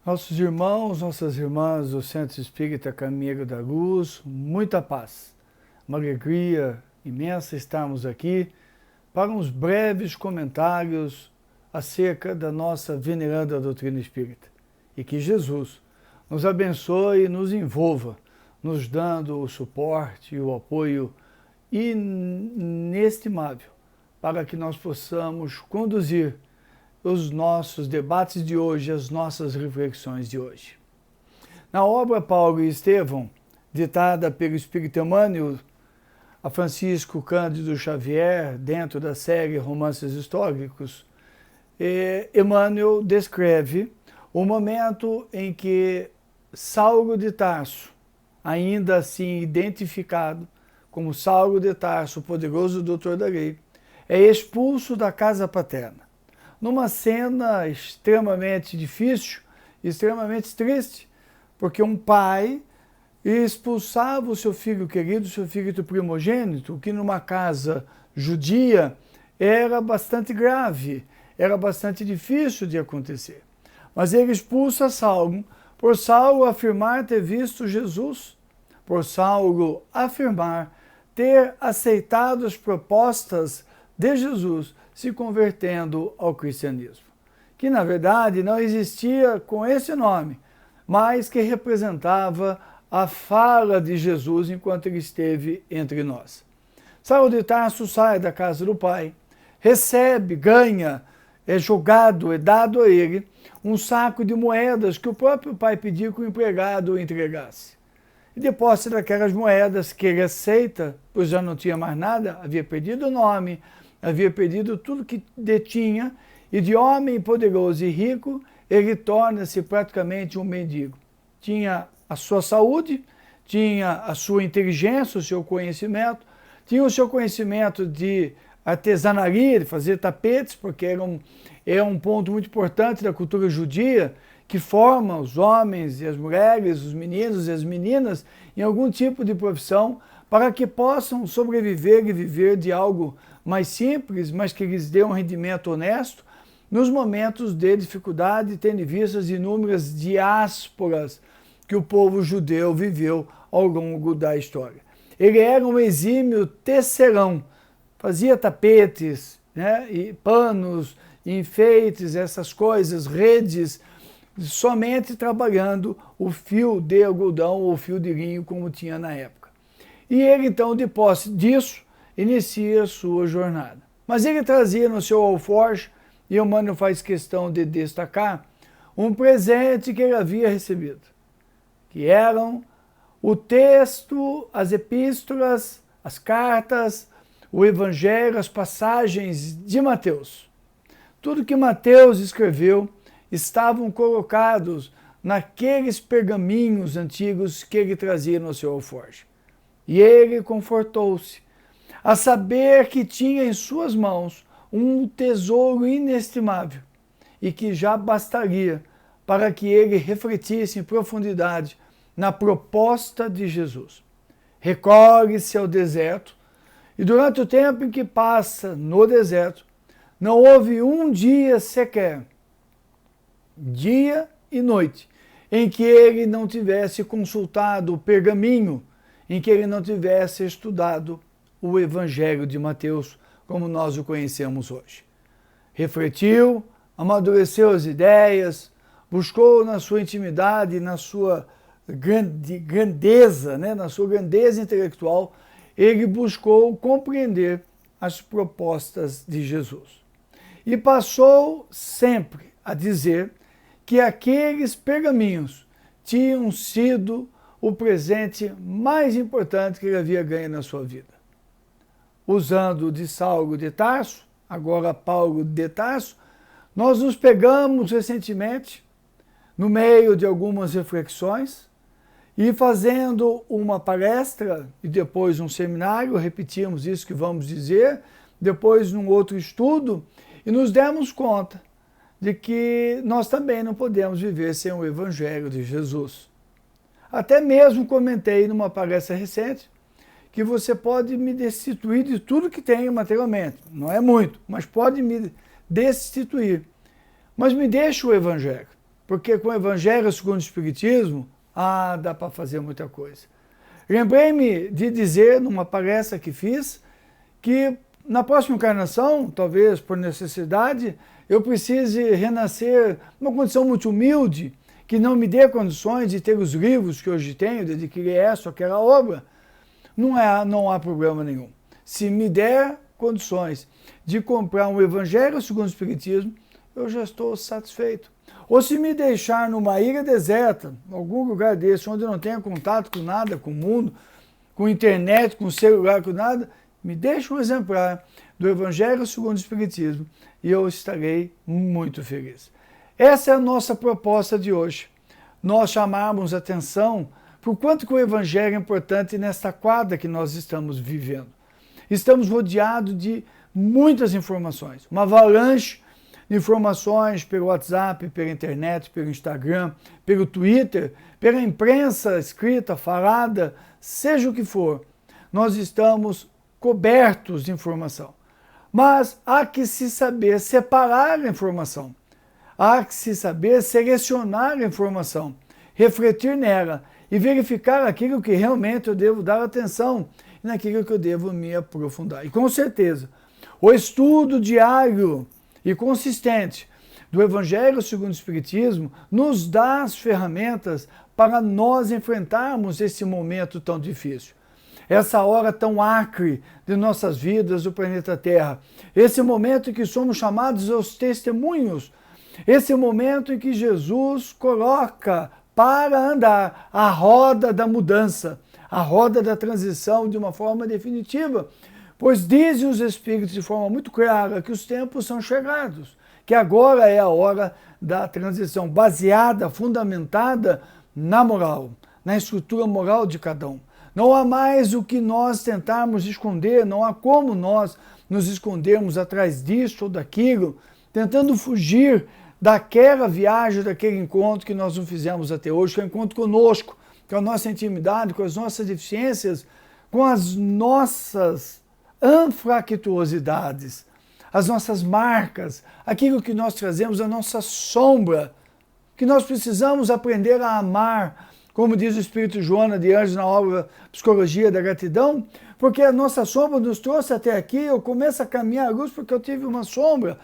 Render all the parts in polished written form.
Nossos irmãos, nossas irmãs do Centro Espírita Caminho da Luz, muita paz. Uma alegria imensa estarmos aqui para uns breves comentários acerca da nossa veneranda doutrina espírita. E que Jesus nos abençoe e nos envolva, nos dando o suporte e o apoio inestimável para que nós possamos conduzir os nossos debates de hoje, as nossas reflexões de hoje. Na obra Paulo e Estevão, ditada pelo Espírito Emmanuel a Francisco Cândido Xavier, dentro da série Romances Históricos, Emmanuel descreve o momento em que Saulo de Tarso, ainda assim identificado como Saulo de Tarso, o poderoso doutor da lei, é expulso da casa paterna. Numa cena extremamente difícil, extremamente triste, porque um pai expulsava o seu filho querido, o seu filho primogênito, que numa casa judia era bastante grave, era bastante difícil de acontecer. Mas ele expulsa Saulo, por Saulo afirmar ter visto Jesus, por Saulo afirmar ter aceitado as propostas de Jesus, se convertendo ao cristianismo, que na verdade não existia com esse nome, mas que representava a fala de Jesus enquanto ele esteve entre nós. Saulo de Tarso sai da casa do pai, recebe, ganha, é jogado, é dado a ele um saco de moedas que o próprio pai pediu que o empregado o entregasse. E depois daquelas moedas que ele aceita, pois já não tinha mais nada, havia perdido o nome, havia perdido tudo que detinha, e de homem poderoso e rico, ele torna-se praticamente um mendigo. Tinha a sua saúde, tinha a sua inteligência, o seu conhecimento, tinha o seu conhecimento de artesanaria, de fazer tapetes, porque é um ponto muito importante da cultura judia, que forma os homens e as mulheres, os meninos e as meninas, em algum tipo de profissão, para que possam sobreviver e viver de algo mais simples, mas que lhes dê um rendimento honesto, nos momentos de dificuldade, tendo em vista as inúmeras diásporas que o povo judeu viveu ao longo da história. Ele era um exímio tecelão, fazia tapetes, né, e panos, enfeites, essas coisas, redes, somente trabalhando o fio de algodão ou fio de linho como tinha na época. E ele então, de posse disso, inicia a sua jornada. Mas ele trazia no seu alforje, e Emmanuel faz questão de destacar, um presente que ele havia recebido, que eram o texto, as epístolas, as cartas, o evangelho, as passagens de Mateus. Tudo que Mateus escreveu estavam colocados naqueles pergaminhos antigos que ele trazia no seu alforje. E ele confortou-se a saber que tinha em suas mãos um tesouro inestimável e que já bastaria para que ele refletisse em profundidade na proposta de Jesus. Recolhe-se ao deserto e durante o tempo em que passa no deserto, não houve um dia sequer, dia e noite, em que ele não tivesse consultado o pergaminho, em que ele não tivesse estudado o Evangelho de Mateus, como nós o conhecemos hoje. Refletiu, amadureceu as ideias, buscou na sua intimidade, na sua grandeza, né, na sua grandeza intelectual, ele buscou compreender as propostas de Jesus. E passou sempre a dizer que aqueles pergaminhos tinham sido o presente mais importante que ele havia ganho na sua vida. Usando de Saulo de Tarso, agora Paulo de Tarso, nós nos pegamos recentemente, no meio de algumas reflexões, e fazendo uma palestra e depois um seminário, repetimos isso que vamos dizer, depois num outro estudo, e nos demos conta de que nós também não podemos viver sem o Evangelho de Jesus. Até mesmo comentei numa palestra recente que você pode me destituir de tudo que tenho materialmente. Não é muito, mas pode me destituir. Mas me deixa o Evangelho. porque com o Evangelho segundo o Espiritismo, dá para fazer muita coisa. Lembrei-me de dizer, numa palestra que fiz, que na próxima encarnação, talvez por necessidade, eu precise renascer numa condição muito humilde, que não me dê condições de ter os livros que hoje tenho, de adquirir essa ou aquela obra. Não há problema nenhum. Se me der condições de comprar um Evangelho segundo o Espiritismo, eu já estou satisfeito. Ou se me deixar numa ilha deserta, algum lugar desse, onde eu não tenha contato com nada, com o mundo, com internet, com celular, com nada, me deixa um exemplar do Evangelho segundo o Espiritismo e eu estarei muito feliz. Essa é a nossa proposta de hoje. Nós chamarmos atenção por quanto que o Evangelho é importante nesta quadra que nós estamos vivendo. Estamos rodeados de muitas informações, uma avalanche de informações pelo WhatsApp, pela internet, pelo Instagram, pelo Twitter, pela imprensa escrita, falada, seja o que for. Nós estamos cobertos de informação. Mas há que se saber separar a informação. Há que se saber selecionar a informação, refletir nela e verificar aquilo que realmente eu devo dar atenção e naquilo que eu devo me aprofundar. E com certeza, o estudo diário e consistente do Evangelho segundo o Espiritismo nos dá as ferramentas para nós enfrentarmos esse momento tão difícil. Essa hora tão acre de nossas vidas do planeta Terra. Esse momento em que somos chamados aos testemunhos. Esse momento em que Jesus coloca para andar a roda da mudança, a roda da transição de uma forma definitiva. Pois dizem os Espíritos de forma muito clara que os tempos são chegados, que agora é a hora da transição, baseada, fundamentada na moral, na estrutura moral de cada um. Não há mais o que nós tentarmos esconder, não há como nós nos escondermos atrás disso ou daquilo, tentando fugir daquela viagem, daquele encontro que nós não fizemos até hoje, que é o encontro conosco, com a nossa intimidade, com as nossas deficiências, com as nossas anfractuosidades, as nossas marcas, aquilo que nós trazemos, a nossa sombra, que nós precisamos aprender a amar, como diz o Espírito Joana de Anjos na obra Psicologia da Gratidão, porque a nossa sombra nos trouxe até aqui, eu começo a caminhar à luz porque eu tive uma sombra,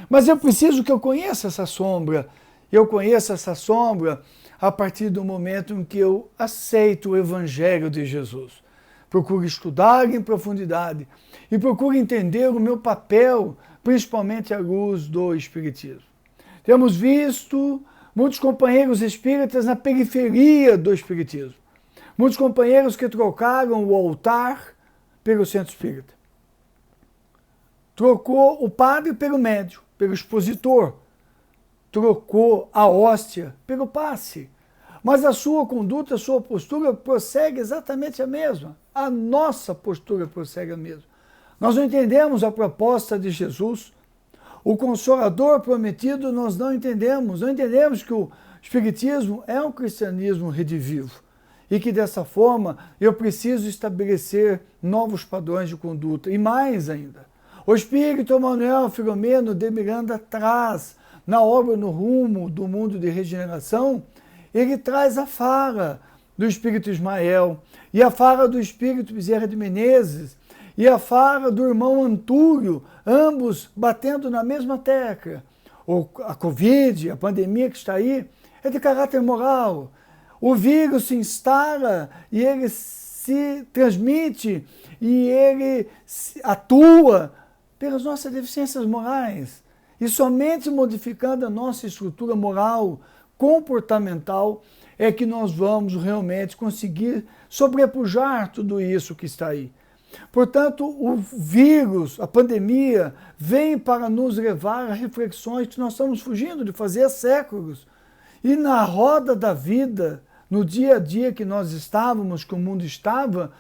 mas eu preciso que eu conheça essa sombra, eu conheço essa sombra a partir do momento em que eu aceito o Evangelho de Jesus. Procuro estudar em profundidade e procuro entender o meu papel, principalmente à luz do Espiritismo. Temos visto muitos companheiros espíritas na periferia do Espiritismo. Muitos companheiros que trocaram o altar pelo centro espírita. Trocou o padre pelo médium, pelo expositor. Trocou a hóstia pelo passe. Mas a sua conduta, a sua postura prossegue exatamente a mesma. A nossa postura prossegue a mesma. Nós não entendemos a proposta de Jesus. O Consolador prometido nós não entendemos. Não entendemos que o Espiritismo é um cristianismo redivivo. E que dessa forma eu preciso estabelecer novos padrões de conduta. E mais ainda, o Espírito Manuel Filomeno de Miranda traz, na obra No Rumo do Mundo de Regeneração, ele traz a fala do Espírito Ismael, e a fala do Espírito Bezerra de Menezes, e a fala do irmão Antúrio, ambos batendo na mesma tecla. A Covid, a pandemia que está aí, é de caráter moral. O vírus se instala e ele se transmite e ele atua pelas nossas deficiências morais. E somente modificando a nossa estrutura moral, comportamental, é que nós vamos realmente conseguir sobrepujar tudo isso que está aí. Portanto, o vírus, a pandemia, vem para nos levar a reflexões que nós estamos fugindo de fazer há séculos. E na roda da vida, no dia a dia que nós estávamos, que o mundo estava,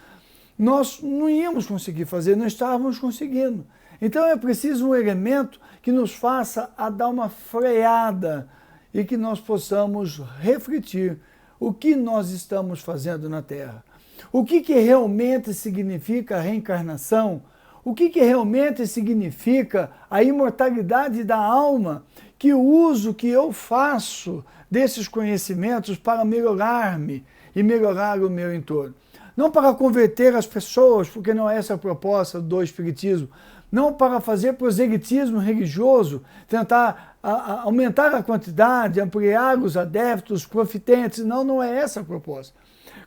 nós não íamos conseguir fazer, não estávamos conseguindo. Então é preciso um elemento que nos faça a dar uma freada e que nós possamos refletir o que nós estamos fazendo na Terra. O que realmente significa a reencarnação? o que realmente significa a imortalidade da alma, que uso que eu faço desses conhecimentos para melhorar-me e melhorar o meu entorno. Não para converter as pessoas, porque não é essa a proposta do Espiritismo, não para fazer proselitismo religioso, tentar aumentar a quantidade, ampliar os adeptos, os profitentes, não é essa a proposta.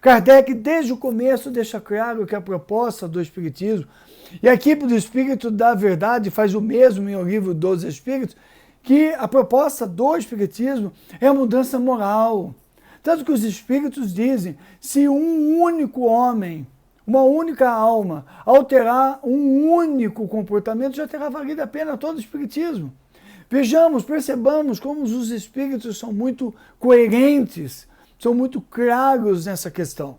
Kardec, desde o começo, deixa claro que a proposta do Espiritismo, e a equipe do Espírito da Verdade faz o mesmo em O Livro dos Espíritos, que a proposta do Espiritismo é a mudança moral. Tanto que os Espíritos dizem, se um único homem, uma única alma, alterar um único comportamento, já terá valido a pena todo o Espiritismo. Vejamos, percebamos como os Espíritos são muito coerentes, são muito claros nessa questão.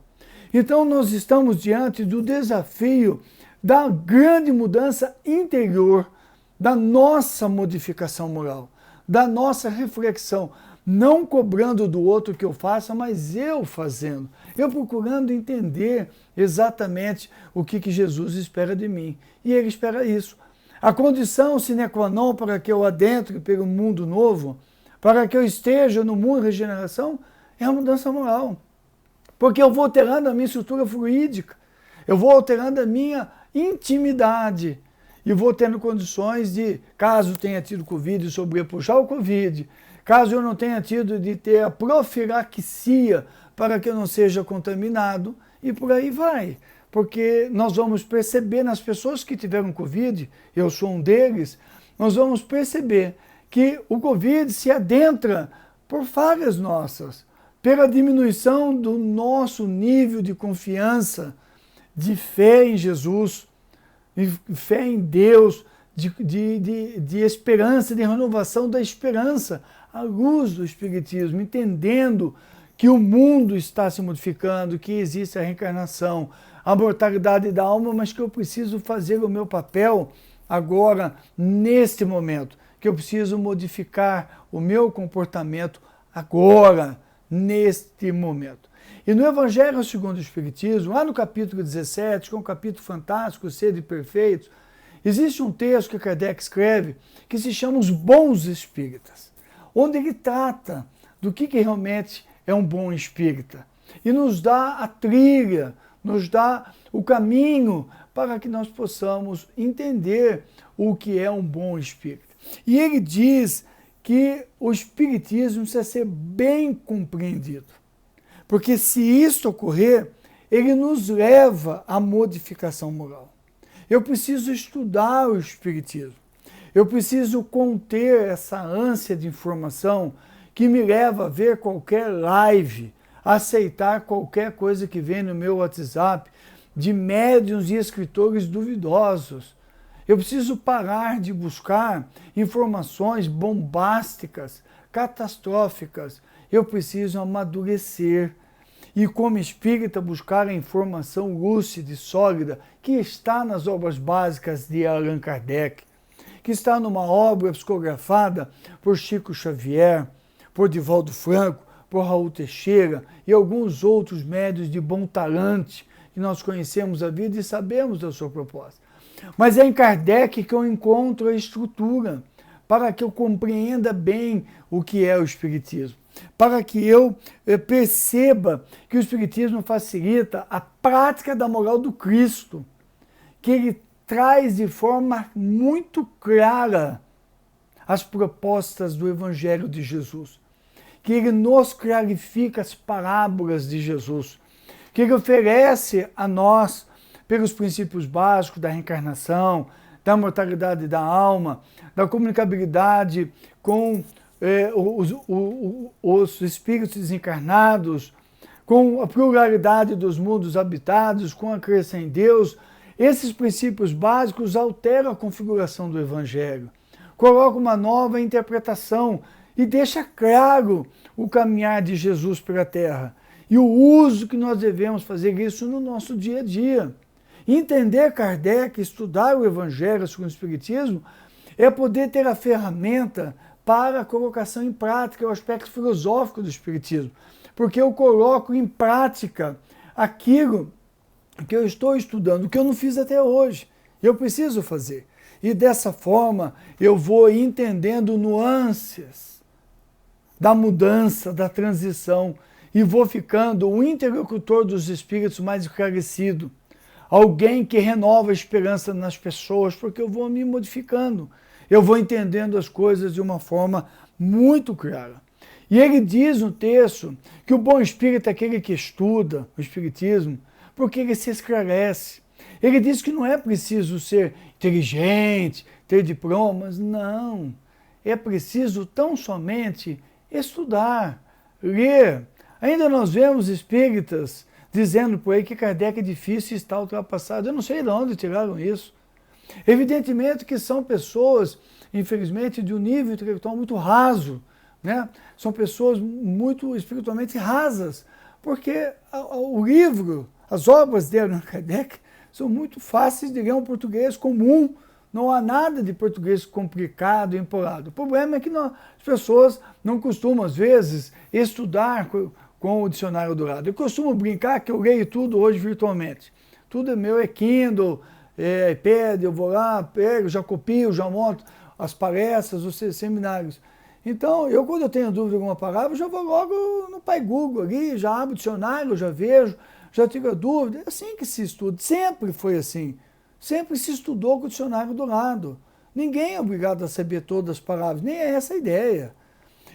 Então nós estamos diante do desafio da grande mudança interior, da nossa modificação moral, da nossa reflexão, não cobrando do outro que eu faça, mas eu fazendo, eu procurando entender exatamente o que Jesus espera de mim. E ele espera isso. A condição sine qua non para que eu adentre pelo mundo novo, para que eu esteja no mundo de regeneração, é a mudança moral. Porque eu vou alterando a minha estrutura fluídica, eu vou alterando a minha intimidade e vou tendo condições de, caso tenha tido Covid, sobrepujar o Covid, caso eu não tenha tido de ter a profilaxia para que eu não seja contaminado, e por aí vai. Porque nós vamos perceber nas pessoas que tiveram Covid, eu sou um deles, nós vamos perceber que o Covid se adentra por falhas nossas, pela diminuição do nosso nível de confiança, de fé em Jesus, de fé em Deus, de esperança, de renovação da esperança, à luz do Espiritismo, entendendo que o mundo está se modificando, que existe a reencarnação, a mortalidade da alma, mas que eu preciso fazer o meu papel agora, neste momento, que eu preciso modificar o meu comportamento agora, neste momento. E no Evangelho segundo o Espiritismo, lá no capítulo 17, que é um capítulo fantástico, Sede Perfeitos, existe um texto que Kardec escreve que se chama Os Bons Espíritas, onde ele trata do que realmente é um bom espírita e nos dá a trilha, nos dá o caminho para que nós possamos entender o que é um bom espírita. E ele diz que o espiritismo precisa ser bem compreendido, porque se isso ocorrer, ele nos leva à modificação moral. Eu preciso estudar o espiritismo, eu preciso conter essa ânsia de informação que me leva a ver qualquer live, a aceitar qualquer coisa que vem no meu WhatsApp, de médiuns e escritores duvidosos. Eu preciso parar de buscar informações bombásticas, catastróficas. Eu preciso amadurecer e, como espírita, buscar a informação lúcida e sólida que está nas obras básicas de Allan Kardec, que está numa obra psicografada por Chico Xavier, por Divaldo Franco, por Raul Teixeira e alguns outros médiuns de bom talante que nós conhecemos a vida e sabemos da sua proposta. Mas é em Kardec que eu encontro a estrutura para que eu compreenda bem o que é o Espiritismo, para que eu perceba que o Espiritismo facilita a prática da moral do Cristo, que ele traz de forma muito clara as propostas do Evangelho de Jesus, que ele nos clarifica as parábolas de Jesus, que ele oferece a nós, pelos princípios básicos da reencarnação, da mortalidade da alma, da comunicabilidade com os espíritos desencarnados, com a pluralidade dos mundos habitados, com a crença em Deus. Esses princípios básicos alteram a configuração do Evangelho, colocam uma nova interpretação e deixa claro o caminhar de Jesus pela Terra e o uso que nós devemos fazer isso no nosso dia a dia. Entender Kardec, estudar o Evangelho segundo o Espiritismo, é poder ter a ferramenta para a colocação em prática, o aspecto filosófico do Espiritismo, porque eu coloco em prática aquilo que eu estou estudando, que eu não fiz até hoje. Eu preciso fazer. E dessa forma eu vou entendendo nuances da mudança, da transição, e vou ficando o interlocutor dos espíritos mais esclarecido. Alguém que renova a esperança nas pessoas, porque eu vou me modificando. Eu vou entendendo as coisas de uma forma muito clara. E ele diz no texto que o bom espírito é aquele que estuda o espiritismo, porque ele se esclarece. Ele diz que não é preciso ser inteligente, ter diplomas, não. É preciso tão somente estudar, ler. Ainda nós vemos espíritas dizendo por aí que Kardec é difícil e está ultrapassado. Eu não sei de onde tiraram isso. Evidentemente que são pessoas, infelizmente, de um nível intelectual muito raso, né? São pessoas muito espiritualmente rasas, porque o livro, as obras de Kardec, são muito fáceis de ler um português comum, não há nada de português complicado e empolado. O problema é que as pessoas não costumam, às vezes, estudar com o dicionário do lado. Eu costumo brincar que eu leio tudo hoje virtualmente. Tudo é meu, é Kindle, é iPad, eu vou lá, pego, já copio, já monto as palestras, os seminários. Então, quando eu tenho dúvida de alguma palavra, eu já vou logo no Pai Google ali, já abro o dicionário, já vejo, já tiro a dúvida. É assim que se estuda, sempre foi assim. Sempre se estudou com o dicionário do lado. Ninguém é obrigado a saber todas as palavras, nem é essa a ideia.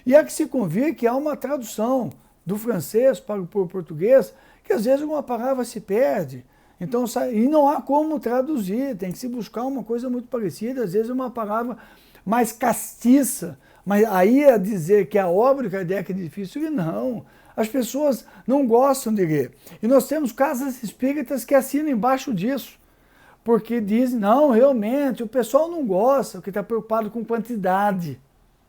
E há que se convir que há uma tradução do francês para o português, que às vezes uma palavra se perde. Então, e não há como traduzir, tem que se buscar uma coisa muito parecida, às vezes uma palavra mais castiça. Mas aí a dizer que a obra de Kardec é difícil, não. As pessoas não gostam de ler. E nós temos casas espíritas que assinam embaixo disso. Porque dizem, não, realmente, o pessoal não gosta, porque está preocupado com quantidade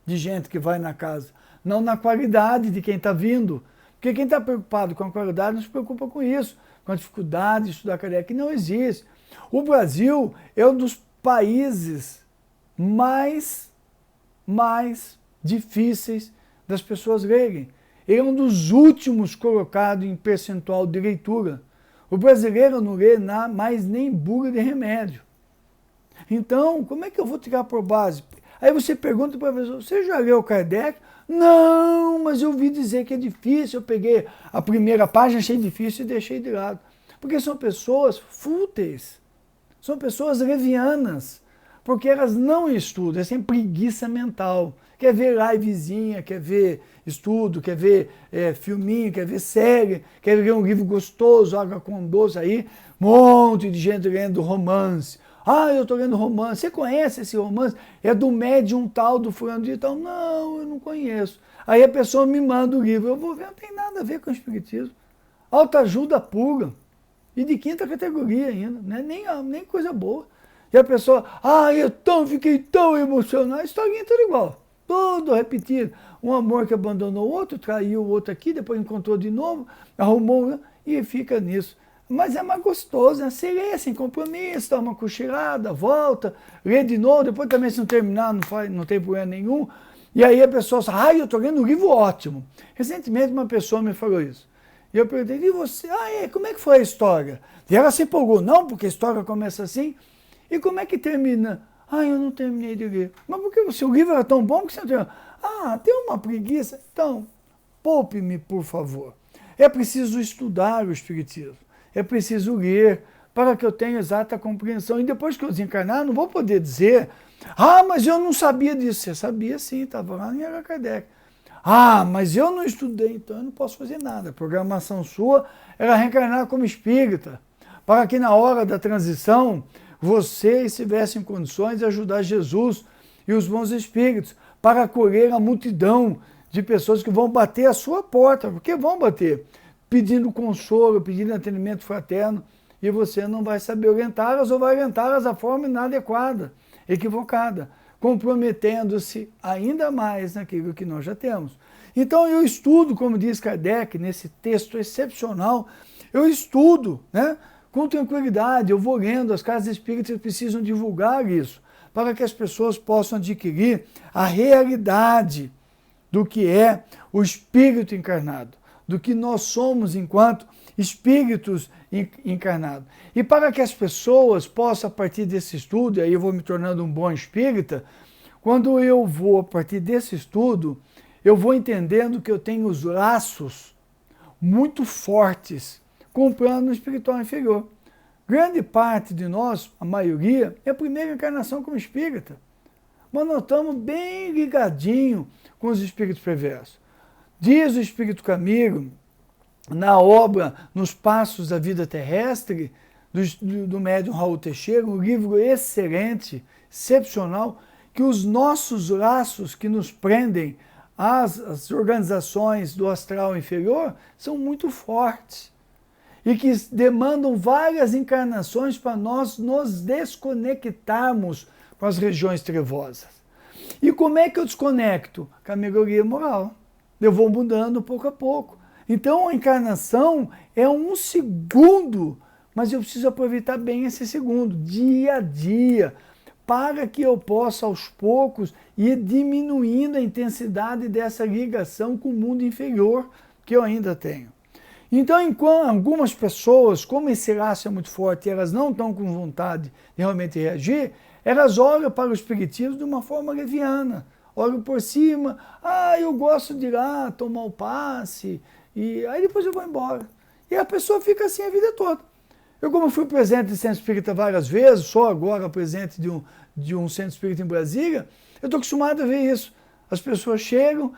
de gente que vai na casa, não na qualidade de quem está vindo. Porque quem está preocupado com a qualidade não se preocupa com isso, com a dificuldade de estudar Kardec, que não existe. O Brasil é um dos países mais difíceis das pessoas lerem. Ele é um dos últimos colocados em percentual de leitura. O brasileiro não lê mais nem bula de remédio. Então, como é que eu vou tirar por base? Aí você pergunta para a pessoa, você já leu Kardec? Não, mas eu ouvi dizer que é difícil. Eu peguei a primeira página, achei difícil e deixei de lado. Porque são pessoas fúteis, são pessoas levianas, porque elas não estudam, elas têm preguiça mental. Quer ver livezinha, quer ver estudo, quer ver filminho, quer ver série, quer ler um livro gostoso, água com doce aí, um monte de gente lendo romance. Ah, eu estou lendo romance. Você conhece esse romance? É do médium tal, do fulano de tal. Não, eu não conheço. Aí a pessoa me manda o livro. Eu vou ver, não tem nada a ver com o espiritismo. Autoajuda pura. E de quinta categoria ainda. Não é nem coisa boa. E a pessoa, fiquei tão emocionado. A historinha é tudo igual. Tudo repetido. Um amor que abandonou o outro, traiu o outro aqui, depois encontrou de novo, arrumou e fica nisso. Mas é mais gostoso, né? Você lê sem compromisso, dá uma cochilada, volta, lê de novo, depois também se não terminar, não tem problema nenhum. E aí a pessoa fala, eu estou lendo um livro ótimo. Recentemente uma pessoa me falou isso. E eu perguntei, e você? Como é que foi a história? E ela se empolgou, não, porque a história começa assim. E como é que termina? Eu não terminei de ler. Mas por que o seu livro era tão bom que você não terminou? Tem uma preguiça. Então, poupe-me, por favor. É preciso estudar o Espiritismo. É preciso ler para que eu tenha exata compreensão. E depois que eu desencarnar, não vou poder dizer, mas eu não sabia disso. Você sabia sim, estava lá em Allan Kardec. Mas eu não estudei, então eu não posso fazer nada. A programação sua era reencarnar como espírita, para que na hora da transição você estivesse em condições de ajudar Jesus e os bons espíritos para acolher a multidão de pessoas que vão bater a sua porta, porque vão bater, pedindo consolo, pedindo atendimento fraterno, e você não vai saber orientá-las ou vai orientá-las da forma inadequada, equivocada, comprometendo-se ainda mais naquilo que nós já temos. Então eu estudo, como diz Kardec, nesse texto excepcional, eu estudo, com tranquilidade, eu vou lendo, as casas espíritas precisam divulgar isso, para que as pessoas possam adquirir a realidade do que é o espírito encarnado, do que nós somos enquanto espíritos encarnados. E para que as pessoas possam, a partir desse estudo, e aí eu vou me tornando um bom espírita, quando eu vou, a partir desse estudo, eu vou entendendo que eu tenho os laços muito fortes com o plano espiritual inferior. Grande parte de nós, a maioria, é a primeira encarnação como espírita. Mas nós estamos bem ligadinhos com os espíritos perversos. Diz o Espírito Camilo, na obra Nos Passos da Vida Terrestre, do médium Raul Teixeira, um livro excelente, excepcional, que os nossos laços que nos prendem às organizações do astral inferior são muito fortes e que demandam várias encarnações para nós nos desconectarmos com as regiões trevosas. E como é que eu desconecto? Com a melhoria moral. Eu vou mudando pouco a pouco. Então a encarnação é um segundo, mas eu preciso aproveitar bem esse segundo, dia a dia, para que eu possa aos poucos ir diminuindo a intensidade dessa ligação com o mundo inferior que eu ainda tenho. Então, enquanto algumas pessoas, como esse laço é muito forte, elas não estão com vontade de realmente reagir, elas olham para o espiritismo de uma forma leviana, olham por cima, eu gosto de ir lá tomar o passe, e aí depois eu vou embora. E a pessoa fica assim a vida toda. Eu, como fui presidente de centro espírita várias vezes, sou agora presidente de um centro espírita em Brasília, eu estou acostumado a ver isso. As pessoas chegam,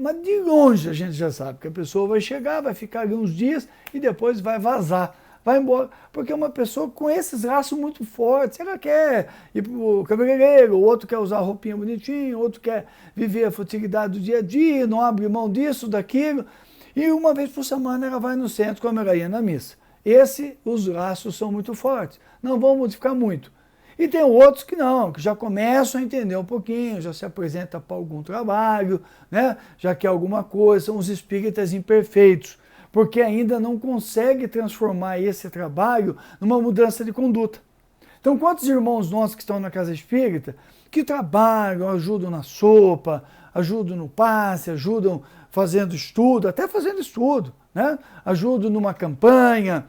mas de longe a gente já sabe que a pessoa vai chegar, vai ficar ali uns dias e depois vai vazar, vai embora. Porque é uma pessoa com esses laços muito fortes, ela quer ir para o cabeleireiro, o outro quer usar roupinha bonitinha, o outro quer viver a futilidade do dia a dia, não abre mão disso, daquilo. E uma vez por semana ela vai no centro como ela ia na missa. Os laços são muito fortes, não vão modificar muito. E tem outros que não, que já começam a entender um pouquinho, já se apresenta para algum trabalho, né? Já quer alguma coisa, são os espíritas imperfeitos, porque ainda não consegue transformar esse trabalho numa mudança de conduta. Então, quantos irmãos nossos que estão na casa espírita, que trabalham, ajudam na sopa, ajudam no passe, ajudam fazendo estudo, até fazendo estudo, né? Ajudam numa campanha,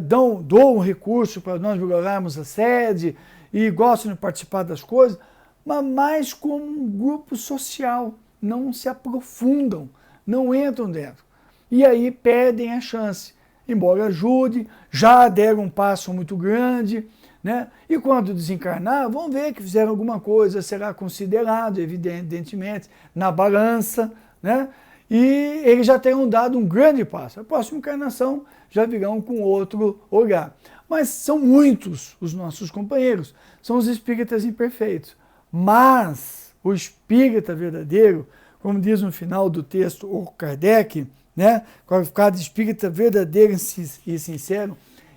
dão um recurso para nós melhorarmos a sede, e gostam de participar das coisas, mas mais como um grupo social, não se aprofundam, não entram dentro. E aí perdem a chance, embora ajude, já deram um passo muito grande, né? E quando desencarnar, vão ver que fizeram alguma coisa, será considerado, evidentemente, na balança, né? E eles já terão dado um grande passo. A próxima encarnação já virão com outro olhar. Mas são muitos os nossos companheiros, são os espíritas imperfeitos. Mas o espírita verdadeiro, como diz no final do texto o Kardec, né, qualificado de espírita verdadeiro e sincero,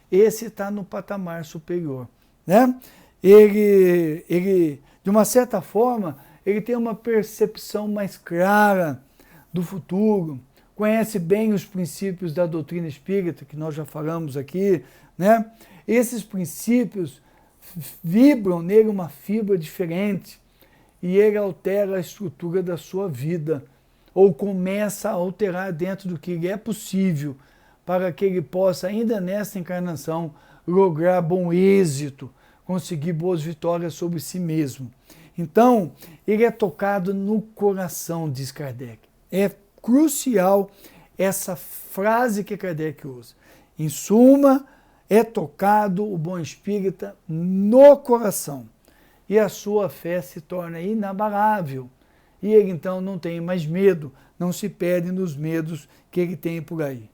esse está no patamar superior. Né? Ele, de uma certa forma, ele tem uma percepção mais clara do futuro, conhece bem os princípios da doutrina espírita, que nós já falamos aqui, né? Esses princípios vibram nele uma fibra diferente e ele altera a estrutura da sua vida, ou começa a alterar dentro do que lhe é possível, para que ele possa, ainda nessa encarnação, lograr bom êxito, conseguir boas vitórias sobre si mesmo. Então, ele é tocado no coração, diz Kardec. É crucial essa frase que Kardec usa. Em suma, é tocado o bom espírita no coração. E a sua fé se torna inabalável. E ele então não tem mais medo, não se perde nos medos que ele tem por aí.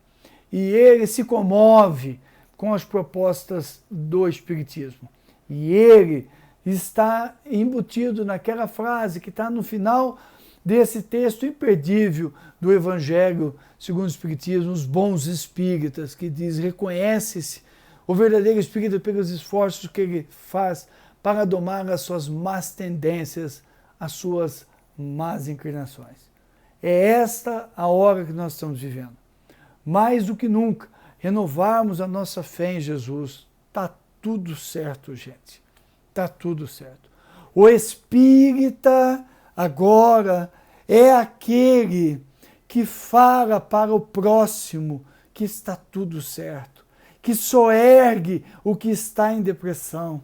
E ele se comove com as propostas do Espiritismo. E ele está embutido naquela frase que está no final desse texto imperdível do Evangelho segundo o Espiritismo, os bons espíritas, que diz: reconhece-se o verdadeiro espírita pelos esforços que ele faz para domar as suas más tendências, as suas más inclinações. É esta a hora que nós estamos vivendo. Mais do que nunca, renovarmos a nossa fé em Jesus. Está tudo certo, gente. Está tudo certo. O espírita agora é aquele que fala para o próximo, que que está tudo certo, que soergue o que está em depressão,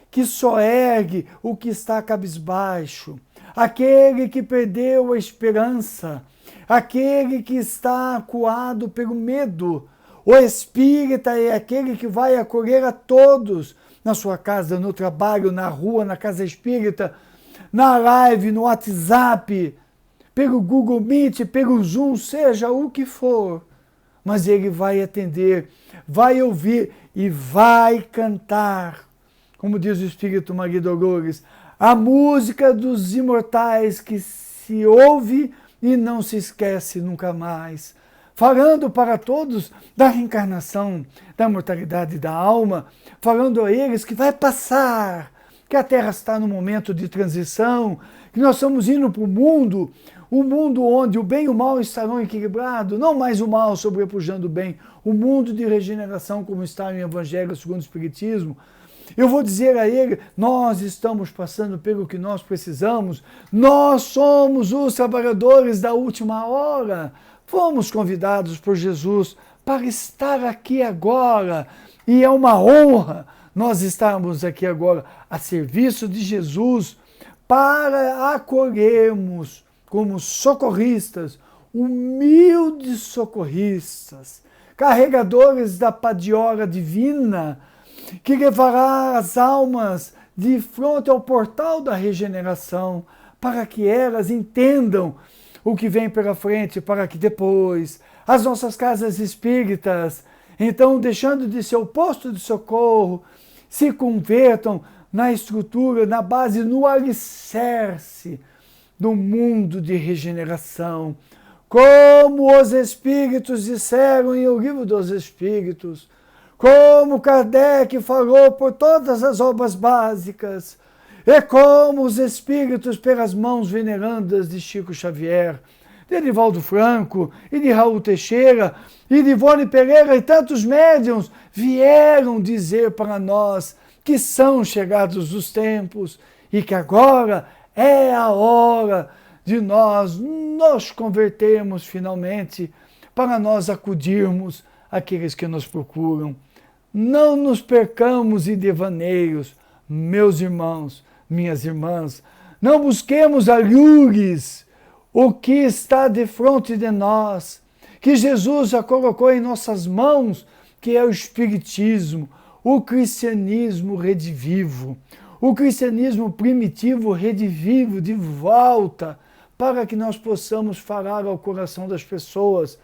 que soergue o que está cabisbaixo, aquele que perdeu a esperança, aquele que está acuado pelo medo. O espírita é aquele que vai acolher a todos, na sua casa, no trabalho, na rua, na casa espírita, na live, no WhatsApp, pelo Google Meet, pelo Zoom, seja o que for. Mas ele vai atender, vai ouvir e vai cantar, como diz o Espírito Maria Dolores, a música dos imortais que se ouve e não se esquece nunca mais. Falando para todos da reencarnação, da mortalidade da alma, falando a eles que vai passar, que a Terra está no momento de transição, que nós estamos indo para o mundo onde o bem e o mal estarão equilibrados, não mais o mal sobrepujando o bem, o mundo de regeneração como está no Evangelho segundo o Espiritismo. Eu vou dizer a ele, nós estamos passando pelo que nós precisamos, nós somos os trabalhadores da última hora, fomos convidados por Jesus para estar aqui agora, e é uma honra nós estarmos aqui agora a serviço de Jesus para acolhermos como socorristas, humildes socorristas, carregadores da padiola divina, que levará as almas de frente ao portal da regeneração, para que elas entendam o que vem pela frente, para que depois as nossas casas espíritas, então deixando de ser o posto de socorro, se convertam na estrutura, na base, no alicerce do mundo de regeneração. Como os Espíritos disseram em O Livro dos Espíritos, como Kardec falou por todas as obras básicas, e como os Espíritos pelas mãos venerandas de Chico Xavier, de Edivaldo Franco, e de Raul Teixeira, e de Ivone Pereira e tantos médiuns vieram dizer para nós que são chegados os tempos e que agora é a hora de nós nos convertermos finalmente para nós acudirmos àqueles que nos procuram. Não nos percamos em devaneios, meus irmãos, minhas irmãs. Não busquemos alhures o que está de frente de nós, que Jesus já colocou em nossas mãos, que é o Espiritismo, o cristianismo redivivo, o cristianismo primitivo redivivo de volta, para que nós possamos falar ao coração das pessoas,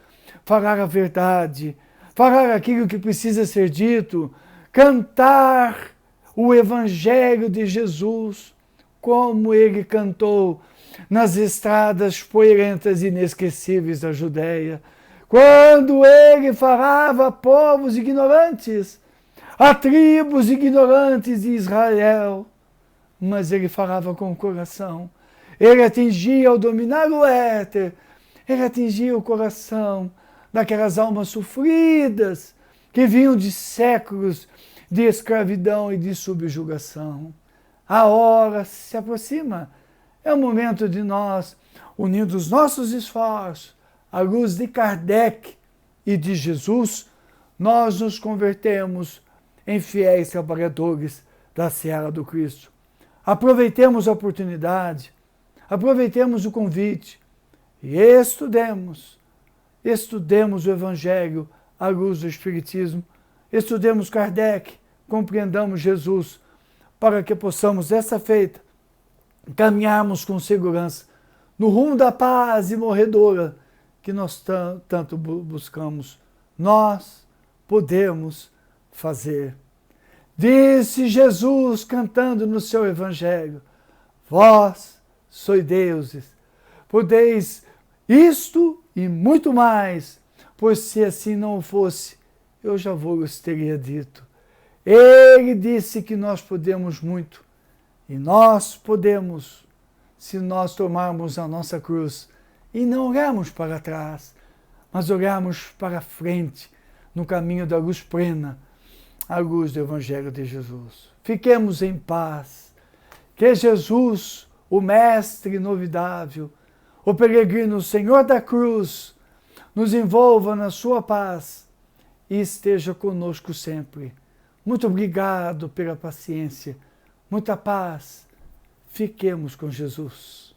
falar a verdade, falar aquilo que precisa ser dito, cantar o Evangelho de Jesus, como ele cantou nas estradas poeirentas e inesquecíveis da Judéia, quando ele falava a povos ignorantes, a tribos ignorantes de Israel, mas ele falava com o coração. Ele atingia, ao dominar o éter, ele atingia o coração daquelas almas sofridas que vinham de séculos de escravidão e de subjugação. A hora se aproxima. É o momento de nós, unindo os nossos esforços, à luz de Kardec e de Jesus, nós nos convertemos em fiéis trabalhadores da seara do Cristo. Aproveitemos a oportunidade, aproveitemos o convite e estudemos o Evangelho à luz do Espiritismo, estudemos Kardec, compreendamos Jesus, para que possamos, dessa feita, caminharmos com segurança no rumo da paz imorredora que nós tanto buscamos. Nós podemos fazer. Disse Jesus cantando no seu Evangelho: vós sois deuses, podeis isto e muito mais, pois se assim não fosse, eu já vos teria dito. Ele disse que nós podemos muito, e nós podemos, se nós tomarmos a nossa cruz e não olharmos para trás, mas olharmos para frente, no caminho da luz plena, a luz do Evangelho de Jesus. Fiquemos em paz, que Jesus, o Mestre inovidável, o peregrino Senhor da cruz, nos envolva na sua paz e esteja conosco sempre. Muito obrigado pela paciência, muita paz. Fiquemos com Jesus.